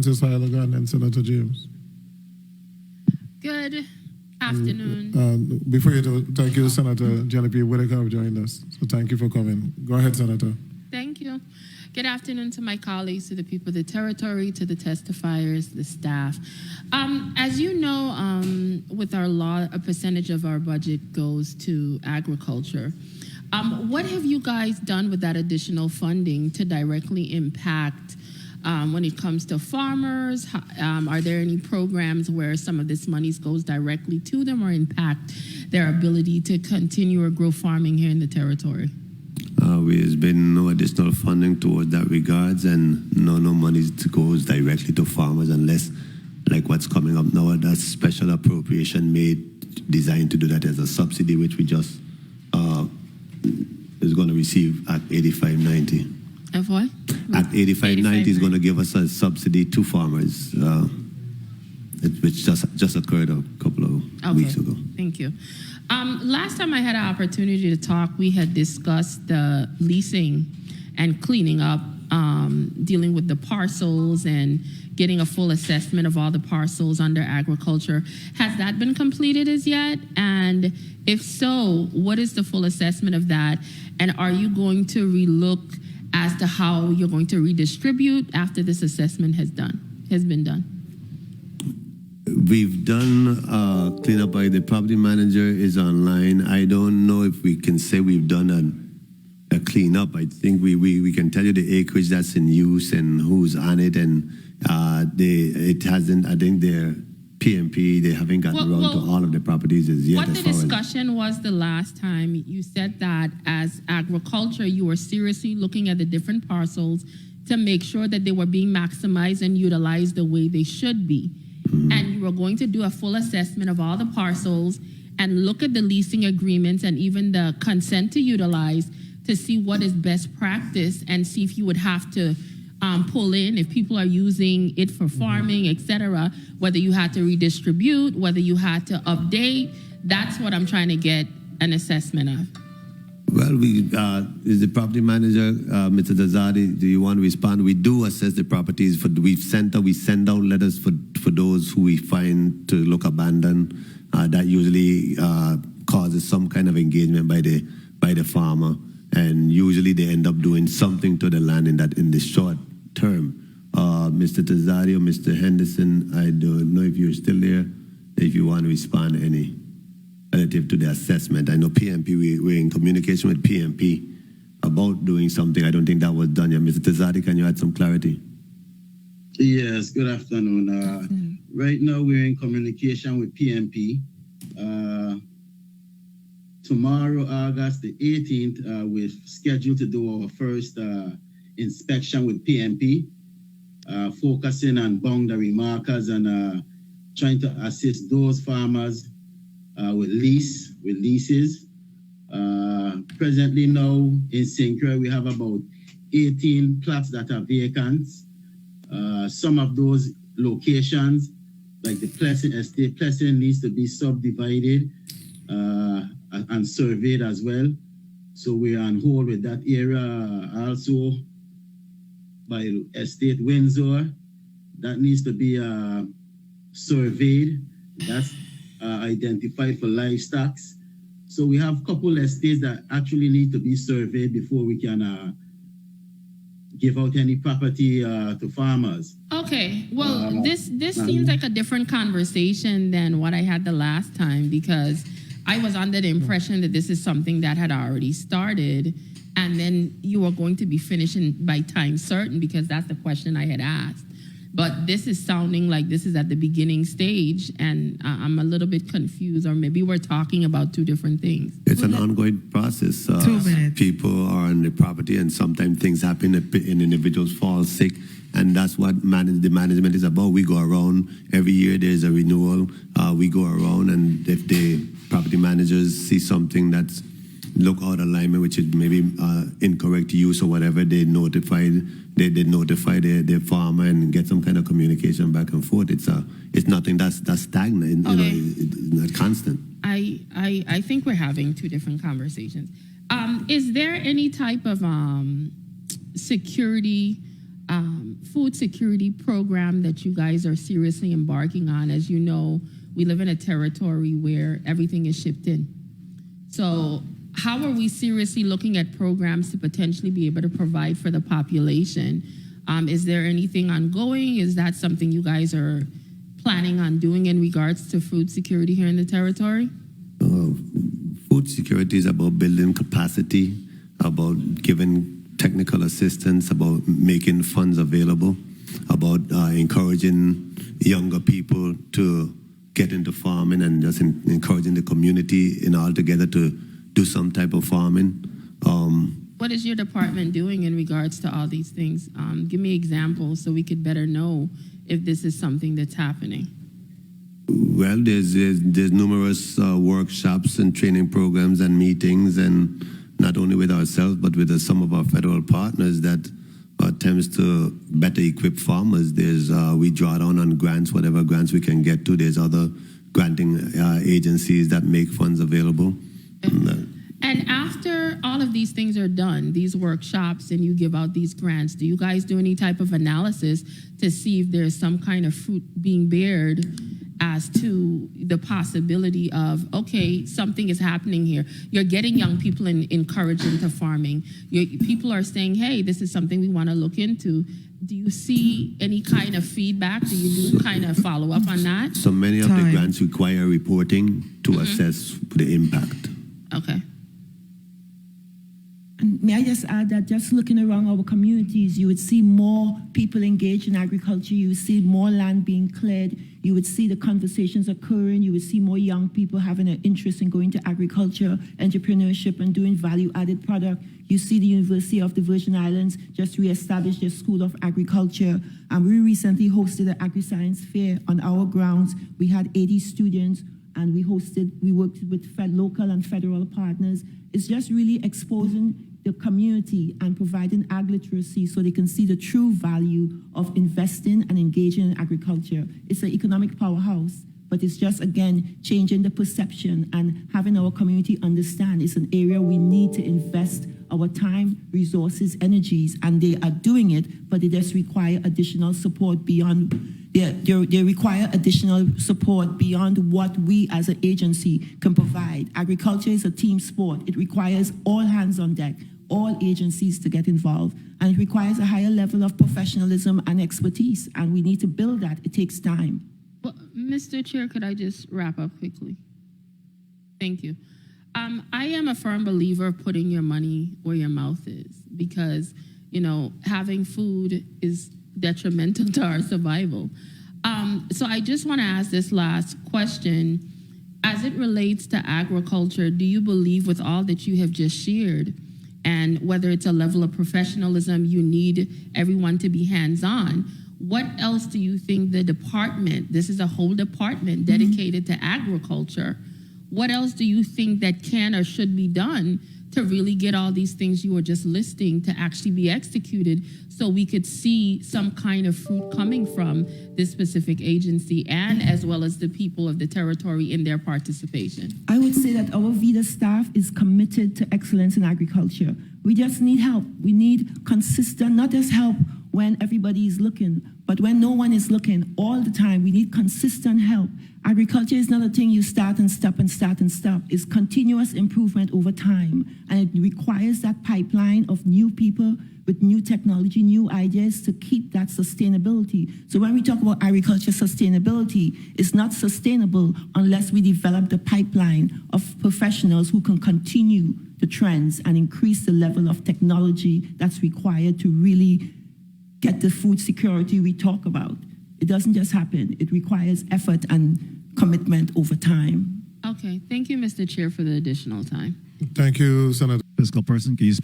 Francis Heilegan and Senator James. Good afternoon. Before you do, thank you, Senator Genevieve Whitaker, for joining us. So thank you for coming. Go ahead, Senator. Thank you. Good afternoon to my colleagues, to the people of the territory, to the testifiers, the staff. As you know, with our law, a percentage of our budget goes to agriculture. What have you guys done with that additional funding to directly impact when it comes to farmers? Are there any programs where some of this money goes directly to them or impact their ability to continue or grow farming here in the territory? There's been no additional funding towards that regards, and no money goes directly to farmers unless, like what's coming up now, that special appropriation made designed to do that as a subsidy, which we just is going to receive at 85.90. Of what? At 85.90 is going to give us a subsidy to farmers, which just occurred a couple of weeks ago. Thank you. Last time I had an opportunity to talk, we had discussed the leasing and cleaning up, dealing with the parcels and getting a full assessment of all the parcels under agriculture. Has that been completed as yet? And if so, what is the full assessment of that? And are you going to relook as to how you're going to redistribute after this assessment has been done? We've done cleanup by the property manager is online. I don't know if we can say we've done a cleanup. I think we can tell you the acreage that's in use and who's on it, and it hasn't. I think their PMP, they haven't gotten around to all of the properties as yet. What the discussion was the last time, you said that as agriculture, you were seriously looking at the different parcels to make sure that they were being maximized and utilized the way they should be. Mm-hmm. And you were going to do a full assessment of all the parcels and look at the leasing agreements and even the consent to utilize to see what is best practice and see if you would have to pull in if people are using it for farming, etc., whether you had to redistribute, whether you had to update. That's what I'm trying to get an assessment of. Well, is the property manager, Mr. Tazadi, do you want to respond? We do assess the properties. We send out letters for those who we find to look abandoned. That usually causes some kind of engagement by the farmer, and usually they end up doing something to the land in the short term. Mr. Tazadi or Mr. Henderson, I don't know if you're still there, if you want to respond to any relative to the assessment. I know PMP, we're in communication with PMP about doing something. I don't think that was done yet. Mr. Tazadi, can you add some clarity? Yes, good afternoon. Right now we're in communication with PMP. Tomorrow, August the 18th, we're scheduled to do our first inspection with PMP, focusing on boundary markers and trying to assist those farmers with leases. Presently now in St. Croix, we have about 18 plots that are vacant. Some of those locations, like the Pleasant Estate, Pleasant needs to be subdivided and surveyed as well. So we're on hold with that area. Also by Estate Windsor, that needs to be surveyed. That's identified for livestock. So we have a couple estates that actually need to be surveyed before we can give out any property to farmers. Okay, well, this seems like a different conversation than what I had the last time, because I was under the impression that this is something that had already started and then you were going to be finishing by time certain, because that's the question I had asked. But this is sounding like this is at the beginning stage, and I'm a little bit confused, or maybe we're talking about two different things. It's an ongoing process. 2 minutes. People are on the property, and sometimes things happen, and individuals fall sick, and that's what the management is about. We go around every year. There's a renewal. We go around, and if the property managers see something that's look out of alignment, which is maybe incorrect use or whatever, they notify their farmer and get some kind of communication back and forth. It's nothing that's stagnant. Okay. It's not constant. I think we're having two different conversations. Is there any type of security food security program that you guys are seriously embarking on. As you know, we live in a territory where everything is shipped in. So how are we seriously looking at programs to potentially be able to provide for the population? Is there anything ongoing? Is that something you guys are planning on doing in regards to food security here in the territory? Food security is about building capacity, about giving technical assistance, about making funds available, about encouraging younger people to get into farming and just encouraging the community in all together to do some type of farming. What is your department doing in regards to all these things? Give me examples so we could better know if this is something that's happening. Well, there's numerous workshops and training programs and meetings, and not only with ourselves, but with some of our federal partners that attempts to better equip farmers. We draw down on grants, whatever grants we can get to. There's other granting agencies that make funds available. And after all of these things are done, these workshops, and you give out these grants, do you guys do any type of analysis to see if there's some kind of fruit being bared as to the possibility of, okay, something is happening here? You're getting young people encouraged into farming. People are saying, hey, this is something we want to look into. Do you see any kind of feedback? Do you do kind of follow up on that? So many of the grants require reporting to assess the impact. Okay. And may I just add that just looking around our communities, you would see more people engaged in agriculture, you would see more land being cleared, you would see the conversations occurring, you would see more young people having an interest in going to agriculture, entrepreneurship, and doing value-added product. You see the University of the Virgin Islands just reestablished their School of Agriculture, and we recently hosted an agri-science fair on our grounds. We had 80 students, and we worked with local and federal partners. It's just really exposing the community and providing ag literacy so they can see the true value of investing and engaging in agriculture. It's an economic powerhouse, but it's just, again, changing the perception and having our community understand it's an area we need to invest our time, resources, energies, and they are doing it, but they just require additional support beyond. They require additional support beyond what we as an agency can provide. Agriculture is a team sport. It requires all hands on deck, all agencies to get involved, and it requires a higher level of professionalism and expertise, and we need to build that. It takes time. Well, Mr. Chair, could I just wrap up quickly? Thank you. I am a firm believer of putting your money where your mouth is because, having food is detrimental to our survival. So I just want to ask this last question. As it relates to agriculture, do you believe with all that you have just shared, and whether it's a level of professionalism, you need everyone to be hands-on, what else do you think the department, this is a whole department dedicated to agriculture, what else do you think that can or should be done to really get all these things you were just listing to actually be executed so we could see some kind of fruit coming from this specific agency and as well as the people of the territory in their participation? I would say that our VIDA staff is committed to excellence in agriculture. We just need help. We need consistent, not just help when everybody is looking, but when no one is looking all the time. We need consistent help. Agriculture is not a thing you start and stop and start and stop. It's continuous improvement over time, and it requires that pipeline of new people with new technology, new ideas to keep that sustainability. So when we talk about agriculture sustainability, it's not sustainable unless we develop the pipeline of professionals who can continue the trends and increase the level of technology that's required to really get the food security we talk about. It doesn't just happen. It requires effort and commitment over time. Okay, thank you, Mr. Chair, for the additional time. Thank you, Senator. Fiscal person, can you speak?